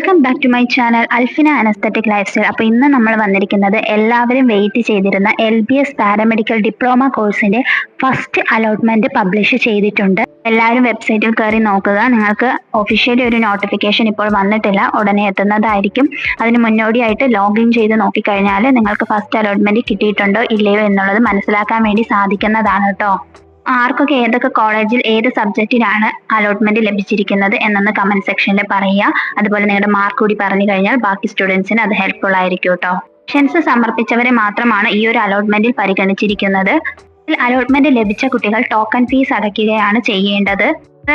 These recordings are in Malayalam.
Welcome back to my channel Alfina aesthetic lifestyle. അപ്പോൾ ഇന്ന് നമ്മൾ വന്നിരിക്കുന്നത് എല്ലാവരും വെയിറ്റ് ചെയ്തിരുന്ന LBS പാരാമെഡിക്കൽ ഡിപ്ലോമ കോഴ്സിന്റെ ഫസ്റ്റ് അലോട്ട്മെന്റ് പബ്ലിഷ് ചെയ്തിട്ടുണ്ട്. എല്ലാവരും വെബ്സൈറ്റിൽ കയറി നോക്കുക. നിങ്ങൾക്ക് ഒഫീഷ്യലി ഒരു നോട്ടിഫിക്കേഷൻ ഇപ്പോൾ വന്നിട്ടില്ല, ഉടനെ എത്തുന്നതായിരിക്കും. അതിന് മുന്നോടിയായിട്ട് ലോഗിൻ ചെയ്ത് നോക്കിക്കഴിഞ്ഞാൽ നിങ്ങൾക്ക് ഫസ്റ്റ് അലോട്ട്മെന്റ് കിട്ടിയിട്ടുണ്ടോ ഇല്ലയോ എന്നുള്ളത് മനസ്സിലാക്കാൻ വേണ്ടി സാധിക്കുന്നതാണ് കേട്ടോ. ആർക്കൊക്കെ ഏതൊക്കെ കോളേജിൽ ഏത് സബ്ജക്റ്റിനാണ് അലോട്ട്മെന്റ് ലഭിച്ചിരിക്കുന്നത് എന്നൊന്ന് കമന്റ് സെക്ഷനിൽ പറയുക. അതുപോലെ നിങ്ങളുടെ മാർക്ക് കൂടി പറഞ്ഞു കഴിഞ്ഞാൽ ബാക്കി സ്റ്റുഡൻസിന് അത് ഹെൽപ്ഫുൾ ആയിരിക്കും കേട്ടോ. ഓപ്ഷൻസ് സമർപ്പിച്ചവരെ മാത്രമാണ് ഈ ഒരു അലോട്ട്മെന്റിൽ പരിഗണിച്ചിരിക്കുന്നത്. അലോട്ട്മെന്റ് ലഭിച്ച കുട്ടികൾ ടോക്കൺ ഫീസ് അടയ്ക്കുകയാണ് ചെയ്യേണ്ടത്.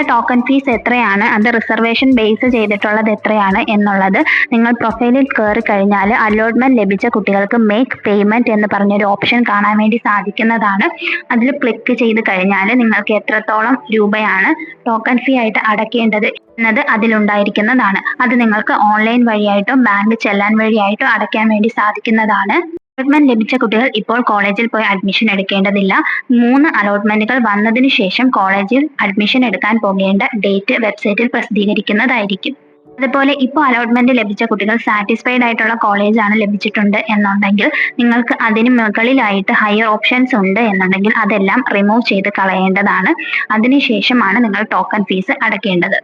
ടോക്കൺ ഫീസ് എത്രയാണ്, അത് റിസർവേഷൻ ബേസ് ചെയ്തിട്ടുള്ളത് എത്രയാണ് എന്നുള്ളത് നിങ്ങൾ പ്രൊഫൈലിൽ കയറി കഴിഞ്ഞാൽ അലോട്ട്മെന്റ് ലഭിച്ച കുട്ടികൾക്ക് മേക്ക് പേയ്മെന്റ് എന്ന് പറഞ്ഞൊരു ഓപ്ഷൻ കാണാൻ വേണ്ടി സാധിക്കുന്നതാണ്. അതിൽ ക്ലിക്ക് ചെയ്ത് കഴിഞ്ഞാൽ നിങ്ങൾക്ക് എത്രത്തോളം രൂപയാണ് ടോക്കൺ ഫീ ആയിട്ട് അടയ്ക്കേണ്ടത് എന്നത് അതിലുണ്ടായിരിക്കുന്നതാണ്. അത് നിങ്ങൾക്ക് ഓൺലൈൻ വഴിയായിട്ടോ ബാങ്ക് ചെല്ലാൻ വഴിയായിട്ടോ അടയ്ക്കാൻ വേണ്ടി സാധിക്കുന്നതാണ്. അലോട്ട്മെന്റ് ലഭിച്ച കുട്ടികൾ ഇപ്പോൾ കോളേജിൽ പോയി അഡ്മിഷൻ എടുക്കേണ്ടതില്ല. 3 അലോട്ട്മെന്റുകൾ വന്നതിന് ശേഷം കോളേജിൽ അഡ്മിഷൻ എടുക്കാൻ പോകേണ്ട ഡേറ്റ് വെബ്സൈറ്റിൽ പ്രസിദ്ധീകരിക്കുന്നതായിരിക്കും. അതുപോലെ ഇപ്പോൾ അലോട്ട്മെന്റ് ലഭിച്ച കുട്ടികൾ സാറ്റിസ്ഫൈഡ് ആയിട്ടുള്ള കോളേജാണ് ലഭിച്ചിട്ടുണ്ട് എന്നുണ്ടെങ്കിൽ നിങ്ങൾക്ക് അതിന് മുകളിലായിട്ട് ഹയർ ഓപ്ഷൻസ് ഉണ്ട് എന്നുണ്ടെങ്കിൽ അതെല്ലാം റിമൂവ് ചെയ്ത് കളയേണ്ടതാണ്. അതിനുശേഷമാണ് നിങ്ങൾ ടോക്കൺ ഫീസ് അടയ്ക്കേണ്ടത്.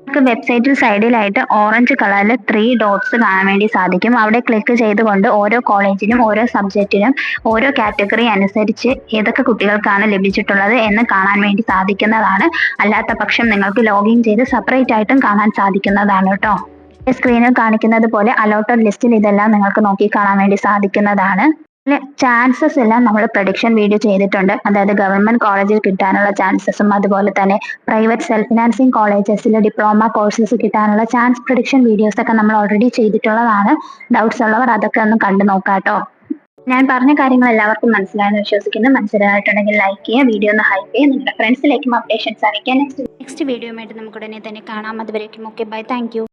നിങ്ങൾക്ക് വെബ്സൈറ്റിൽ സൈഡിലായിട്ട് ഓറഞ്ച് കളറിൽ 3 ഡോട്ട്സ് കാണാൻ വേണ്ടി സാധിക്കും. അവിടെ ക്ലിക്ക് ചെയ്തുകൊണ്ട് ഓരോ കോളേജിനും ഓരോ സബ്ജക്റ്റിനും ഓരോ കാറ്റഗറി അനുസരിച്ച് ഏതൊക്കെ കുട്ടികൾക്കാണ് ലഭിച്ചിട്ടുള്ളത് എന്ന് കാണാൻ വേണ്ടി സാധിക്കുന്നതാണ്. അല്ലാത്ത പക്ഷം നിങ്ങൾക്ക് ലോഗിൻ ചെയ്ത് സെപ്പറേറ്റ് ആയിട്ടും കാണാൻ സാധിക്കുന്നതാണ് കേട്ടോ. സ്ക്രീനിൽ കാണിക്കുന്നത് പോലെ അലോട്ടഡ് ലിസ്റ്റിൽ ഇതെല്ലാം നിങ്ങൾക്ക് നോക്കി കാണാൻ വേണ്ടി സാധിക്കുന്നതാണ്. ചാൻസസ് എല്ലാം നമ്മൾ പ്രഡിക്ഷൻ വീഡിയോ ചെയ്തിട്ടുണ്ട്. അതായത് ഗവൺമെന്റ് കോളേജിൽ കിട്ടാനുള്ള ചാൻസസും അതുപോലെ തന്നെ പ്രൈവറ്റ് സെൽഫ് ഫിനാൻസിങ് കോളേജസിൽ ഡിപ്ലോമ കോഴ്സസ് കിട്ടാനുള്ള ചാൻസ് പ്രഡിക്ഷൻ വീഡിയോസ് ഒക്കെ നമ്മൾ ഓൾറെഡി ചെയ്തിട്ടുള്ളതാണ്. ഡൗട്ട്സ് ഉള്ളവർ അതൊക്കെ ഒന്ന് കണ്ടു നോക്കാട്ടോ. ഞാൻ പറഞ്ഞ കാര്യങ്ങൾ എല്ലാവർക്കും മനസ്സിലായെന്ന് വിശ്വസിക്കുന്നു. മനസ്സിലായിട്ടുണ്ടെങ്കിൽ ലൈക്ക് ചെയ്യുക, വീഡിയോ ഒന്ന് ഹൈപ്പ് ചെയ്യുക, നിങ്ങളുടെ ഫ്രണ്ട്സിലേക്കും അപ്ഡേഷൻസ് അറിയിക്കാൻ. നെക്സ്റ്റ് വീഡിയോയുമായിട്ട് നമുക്ക് ഉടനെ തന്നെ കാണാം. അതുവരേക്കും ഓക്കെ, ബൈ, താങ്ക് യു.